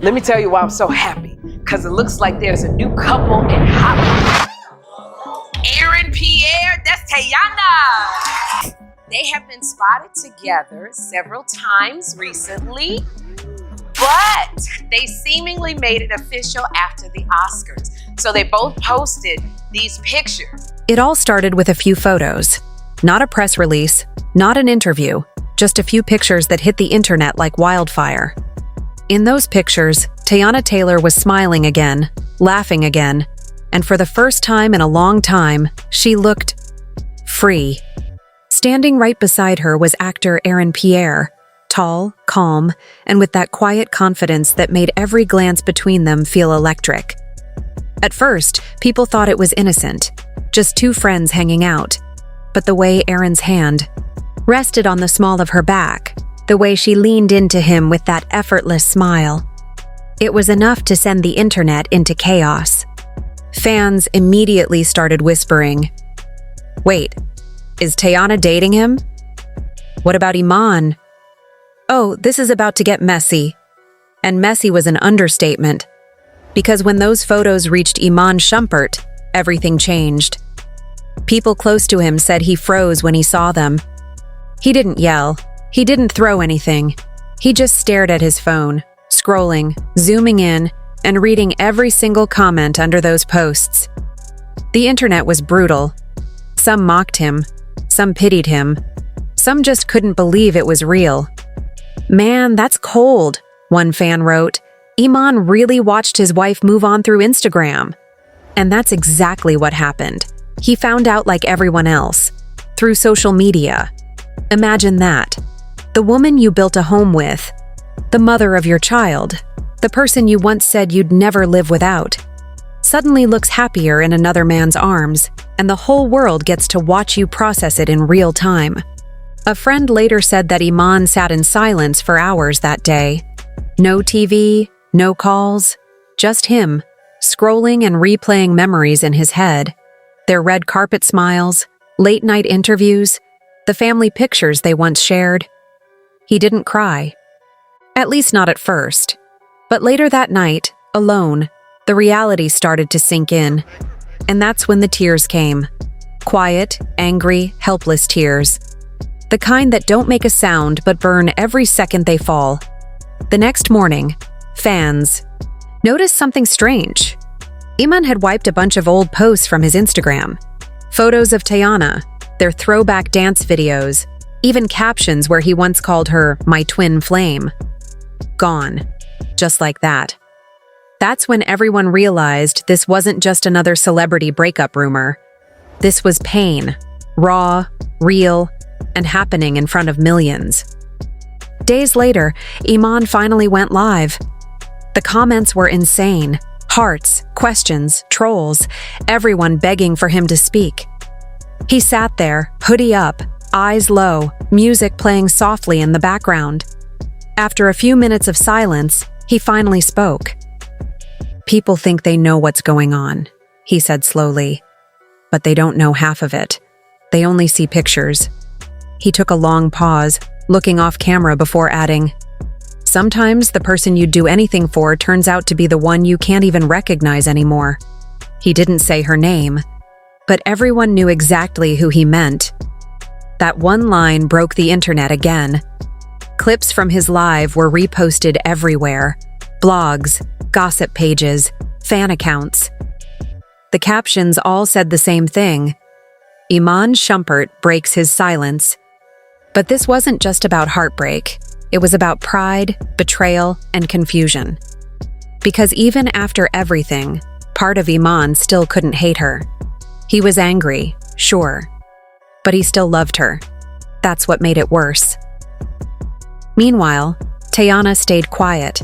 Let me tell you why I'm so happy. Because it looks like there's a new couple in Hollywood. Aaron Pierre, that's Teyana. They have been spotted together several times recently, but they seemingly made it official after the Oscars. So they both posted these pictures. It all started with a few photos. Not a press release, not an interview, just a few pictures that hit the internet like wildfire. In those pictures, Teyana Taylor was smiling again, laughing again, and for the first time in a long time, she looked free. Standing right beside her was actor Aaron Pierre, tall, calm, and with that quiet confidence that made every glance between them feel electric. At first, people thought it was innocent, just two friends hanging out. But the way Aaron's hand rested on the small of her back, the way she leaned into him with that effortless smile, it was enough to send the internet into chaos. Fans immediately started whispering, "Wait, is Teyana dating him? What about Iman? Oh, this is about to get messy." And messy was an understatement, because when those photos reached Iman Shumpert, everything changed. People close to him said he froze when he saw them. He didn't yell. He didn't throw anything. He just stared at his phone, scrolling, zooming in, and reading every single comment under those posts. The internet was brutal. Some mocked him. Some pitied him. Some just couldn't believe it was real. "Man, that's cold," one fan wrote. "Iman really watched his wife move on through Instagram." And that's exactly what happened. He found out like everyone else, through social media. Imagine that. The woman you built a home with, the mother of your child, the person you once said you'd never live without, suddenly looks happier in another man's arms, and the whole world gets to watch you process it in real time. A friend later said that Iman sat in silence for hours that day. No TV, no calls, just him, scrolling and replaying memories in his head. Their red carpet smiles, late-night interviews, the family pictures they once shared. He didn't cry. At least not at first. But later that night, alone, the reality started to sink in. And that's when the tears came. Quiet, angry, helpless tears. The kind that don't make a sound but burn every second they fall. The next morning, fans noticed something strange. Iman had wiped a bunch of old posts from his Instagram. Photos of Teyana, their throwback dance videos, even captions where he once called her my twin flame. Gone. Just like that. That's when everyone realized this wasn't just another celebrity breakup rumor. This was pain, raw, real, and happening in front of millions. Days later, Iman finally went live. The comments were insane. Hearts, questions, trolls, everyone begging for him to speak. He sat there, hoodie up, eyes low, music playing softly in the background. After a few minutes of silence, he finally spoke. "People think they know what's going on," he said slowly. "But they don't know half of it. They only see pictures." He took a long pause, looking off camera before adding, "Sometimes the person you'd do anything for turns out to be the one you can't even recognize anymore." He didn't say her name, but everyone knew exactly who he meant. That one line broke the internet again. Clips from his live were reposted everywhere. Blogs, gossip pages, fan accounts. The captions all said the same thing. Iman Shumpert breaks his silence. But this wasn't just about heartbreak. It was about pride, betrayal, and confusion. Because even after everything, part of Iman still couldn't hate her. He was angry, sure, but he still loved her. That's what made it worse. Meanwhile, Teyana stayed quiet.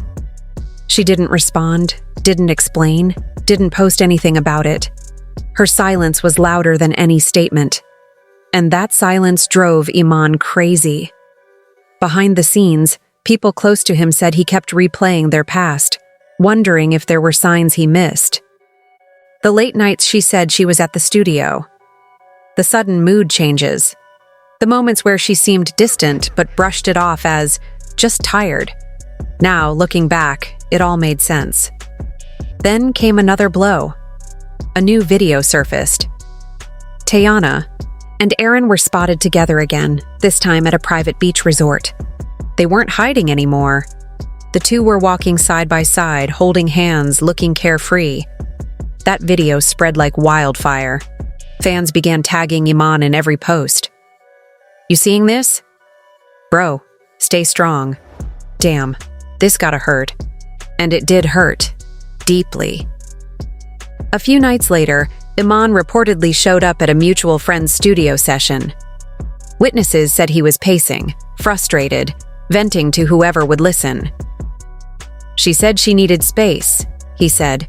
She didn't respond, didn't explain, didn't post anything about it. Her silence was louder than any statement. And that silence drove Iman crazy. Behind the scenes, people close to him said he kept replaying their past, wondering if there were signs he missed. The late nights she said she was at the studio. The sudden mood changes. The moments where she seemed distant but brushed it off as just tired. Now, looking back, it all made sense. Then came another blow. A new video surfaced. Teyana and Aaron were spotted together again, this time at a private beach resort. They weren't hiding anymore. The two were walking side by side, holding hands, looking carefree. That video spread like wildfire. Fans began tagging Iman in every post. "You seeing this? Bro, stay strong. Damn, this gotta hurt." And it did hurt. Deeply. A few nights later, Iman reportedly showed up at a mutual friend's studio session. Witnesses said he was pacing, frustrated, venting to whoever would listen. "She said she needed space," he said.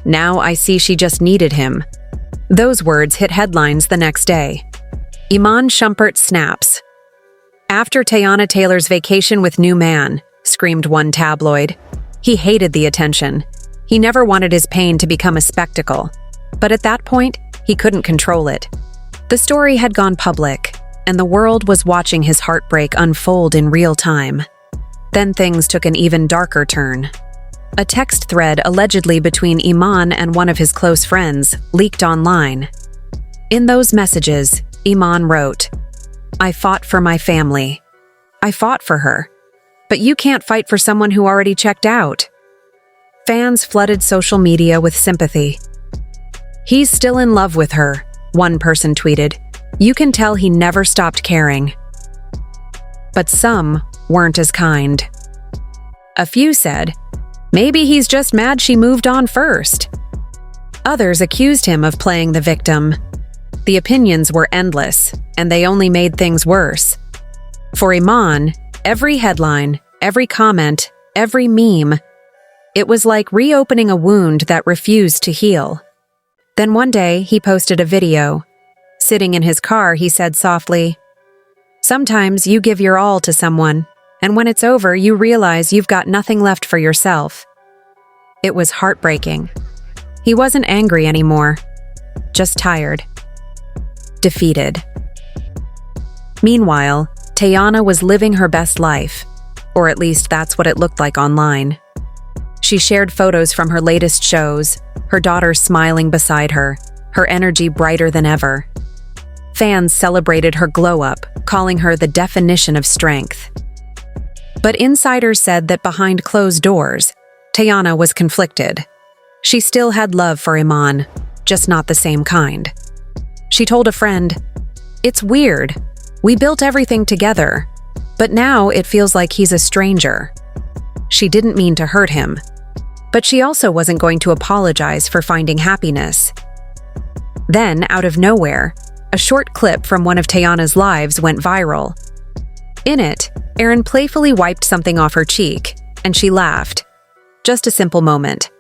"Now I see she just needed him." Those words hit headlines the next day. Iman Shumpert snaps. "After Teyana Taylor's vacation with new man," screamed one tabloid. He hated the attention. He never wanted his pain to become a spectacle. But at that point, he couldn't control it. The story had gone public, and the world was watching his heartbreak unfold in real time. Then things took an even darker turn. A text thread allegedly between Iman and one of his close friends leaked online. In those messages, Iman wrote, "I fought for my family. I fought for her. But you can't fight for someone who already checked out." Fans flooded social media with sympathy. "He's still in love with her," one person tweeted. "You can tell he never stopped caring." But some weren't as kind. A few said, "Maybe he's just mad she moved on first." Others accused him of playing the victim. The opinions were endless, and they only made things worse. For Iman, every headline, every comment, every meme, it was like reopening a wound that refused to heal. Then one day, he posted a video. Sitting in his car, he said softly, "Sometimes you give your all to someone, and when it's over, you realize you've got nothing left for yourself." It was heartbreaking. He wasn't angry anymore, just tired. Defeated. Meanwhile, Teyana was living her best life, or at least that's what it looked like online. She shared photos from her latest shows, her daughter smiling beside her, her energy brighter than ever. Fans celebrated her glow-up, calling her the definition of strength. But insiders said that behind closed doors, Teyana was conflicted. She still had love for Iman, just not the same kind. She told a friend, "It's weird. We built everything together, but now it feels like he's a stranger." She didn't mean to hurt him, but she also wasn't going to apologize for finding happiness. Then, out of nowhere, a short clip from one of Teyana's lives went viral. In it, Aaron playfully wiped something off her cheek, and she laughed. Just a simple moment.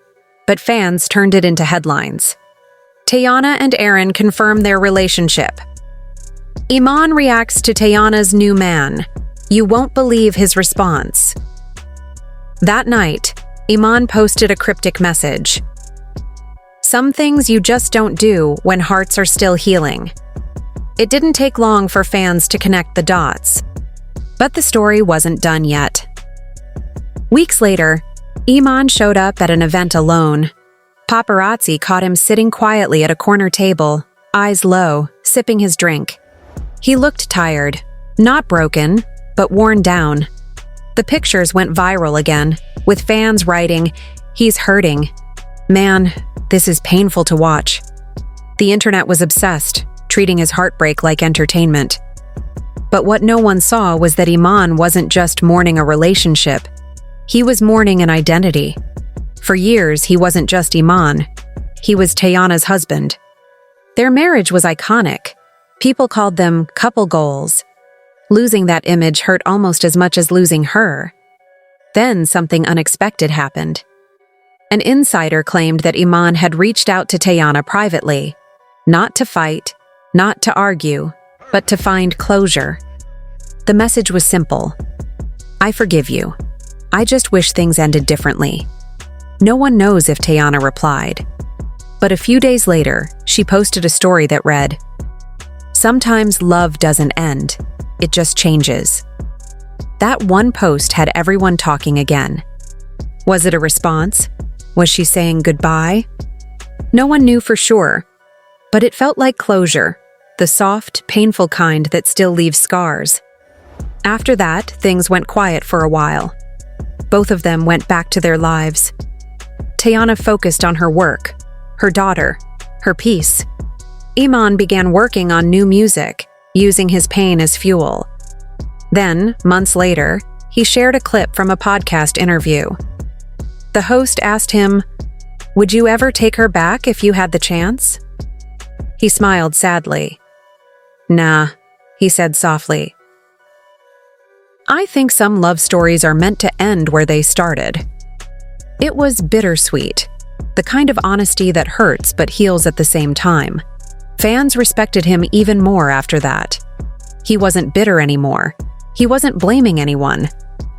But fans turned it into headlines. Teyana and Aaron confirm their relationship. Iman reacts to Teyana's new man. You won't believe his response. That night, Iman posted a cryptic message. Some things you just don't do when hearts are still healing. It didn't take long for fans to connect the dots. But the story wasn't done yet. Weeks later, Iman showed up at an event alone. Paparazzi caught him sitting quietly at a corner table, eyes low, sipping his drink. He looked tired, not broken, but worn down. The pictures went viral again, with fans writing, "He's hurting. Man, this is painful to watch." The internet was obsessed, treating his heartbreak like entertainment. But what no one saw was that Iman wasn't just mourning a relationship. He was mourning an identity. For years, he wasn't just Iman. He was Teyana's husband. Their marriage was iconic. People called them couple goals. Losing that image hurt almost as much as losing her. Then something unexpected happened. An insider claimed that Iman had reached out to Teyana privately, not to fight, not to argue, but to find closure. The message was simple. "I forgive you. I just wish things ended differently." No one knows if Teyana replied. But a few days later, she posted a story that read, "Sometimes love doesn't end, it just changes." That one post had everyone talking again. Was it a response? Was she saying goodbye? No one knew for sure, but it felt like closure, the soft, painful kind that still leaves scars. After that, things went quiet for a while. Both of them went back to their lives. Teyana focused on her work, her daughter, her peace. Iman began working on new music, using his pain as fuel. Then, months later, he shared a clip from a podcast interview. The host asked him, "Would you ever take her back if you had the chance?" He smiled sadly. "Nah," he said softly. I think some love stories are meant to end where they started. It was bittersweet, the kind of honesty that hurts but heals at the same time. Fans respected him even more after that. He wasn't bitter anymore. He wasn't blaming anyone.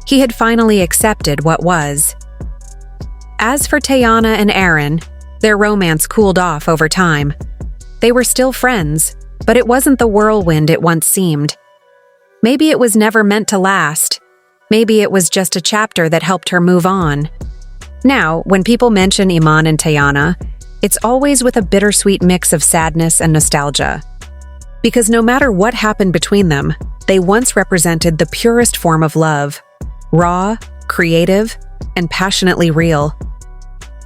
He had finally accepted what was. As for Teyana and Aaron, their romance cooled off over time. They were still friends, but it wasn't the whirlwind it once seemed. Maybe it was never meant to last. Maybe it was just a chapter that helped her move on. Now, when people mention Iman and Teyana, it's always with a bittersweet mix of sadness and nostalgia. Because no matter what happened between them, they once represented the purest form of love. Raw, creative, and passionately real.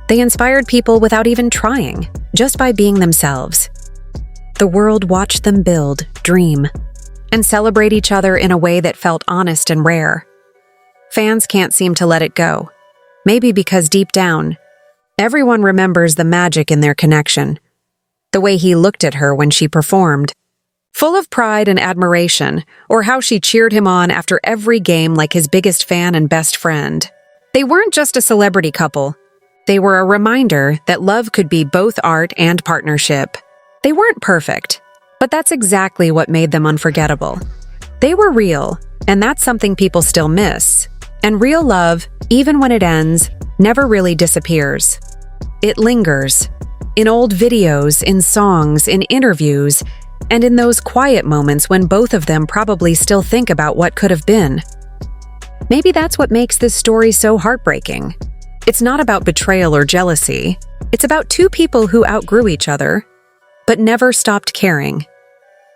They inspired people without even trying, just by being themselves. The world watched them build, dream, and celebrate each other in a way that felt honest and rare. Fans can't seem to let it go. Maybe because deep down, everyone remembers the magic in their connection. The way he looked at her when she performed, full of pride and admiration, or how she cheered him on after every game like his biggest fan and best friend. They weren't just a celebrity couple. They were a reminder that love could be both art and partnership. They weren't perfect, but that's exactly what made them unforgettable. They were real, and that's something people still miss. And real love, even when it ends, never really disappears. It lingers. In old videos, in songs, in interviews, and in those quiet moments when both of them probably still think about what could have been. Maybe that's what makes this story so heartbreaking. It's not about betrayal or jealousy. It's about two people who outgrew each other, but never stopped caring.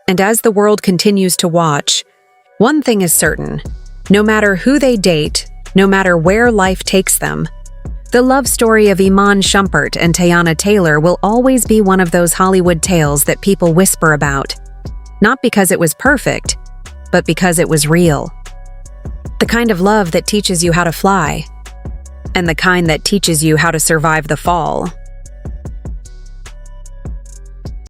And as the world continues to watch, one thing is certain. No matter who they date, no matter where life takes them, the love story of Iman Shumpert and Teyana Taylor will always be one of those Hollywood tales that people whisper about. Not because it was perfect, but because it was real. The kind of love that teaches you how to fly, and the kind that teaches you how to survive the fall.